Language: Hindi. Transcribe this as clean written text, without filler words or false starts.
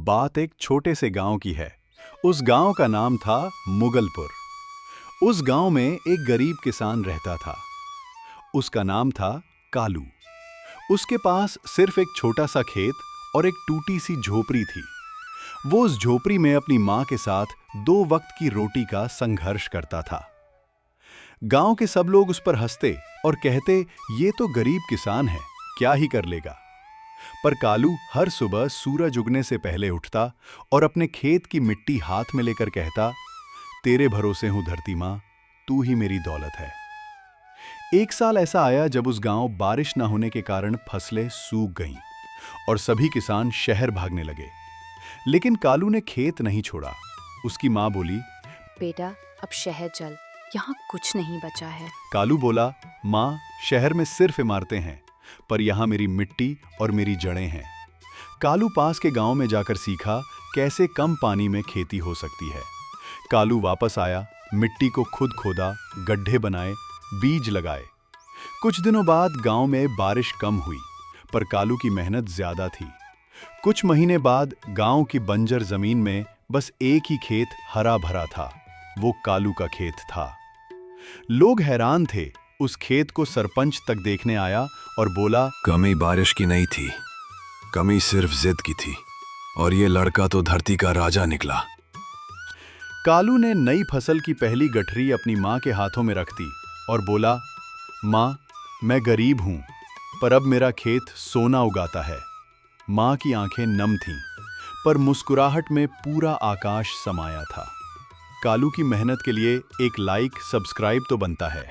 बात एक छोटे से गांव की है। उस गांव का नाम था मुगलपुर। उस गांव में एक गरीब किसान रहता था। उसका नाम था कालू। उसके पास सिर्फ एक छोटा सा खेत और एक टूटी सी झोपड़ी थी। वो उस झोपड़ी में अपनी माँ के साथ 2 वक्त की रोटी का संघर्ष करता था। गांव के सब लोग उस पर हंसते और कहते, ये तो गरीब किसान है, क्या ही कर लेगा। पर कालू हर सुबह सूरज उगने से पहले उठता और अपने खेत की मिट्टी हाथ में लेकर कहता, तेरे भरोसे हूं धरती माँ, तू ही मेरी दौलत है। एक साल ऐसा आया जब उस गांव बारिश न होने के कारण फसलें सूख गईं और सभी किसान शहर भागने लगे। लेकिन कालू ने खेत नहीं छोड़ा। उसकी माँ बोली, बेटा अब शहर चल, यहाँ कुछ नहीं बचा है। कालू बोला, माँ, शहर में सिर्फ इमारतें हैं, पर यहाँ मेरी मिट्टी और मेरी जड़ें हैं। कालू पास के गांव में जाकर सीखा कैसे कम पानी में खेती हो सकती है। कालू वापस आया, मिट्टी को खुद खोदा, गड्ढे बनाए, बीज लगाए। कुछ दिनों बाद गांव में बारिश कम हुई, पर कालू की मेहनत ज्यादा थी। कुछ महीने बाद गांव की बंजर जमीन में बस एक ही खेत हरा भरा था। वो कालू का खेत था। लोग हैरान थे। उस खेत को सरपंच तक देखने आया और बोला, कमी बारिश की नहीं थी, कमी सिर्फ जिद की थी, और ये लड़का तो धरती का राजा निकला। कालू ने नई फसल की पहली गठरी अपनी माँ के हाथों में रख दी और बोला, माँ, मैं गरीब हूँ, पर अब मेरा खेत सोना उगाता है। माँ की आंखें नम थीं, पर मुस्कुराहट में पूरा आकाश समाया था। कालू की मेहनत के लिए एक लाइक, सब्सक्राइब तो बनता है।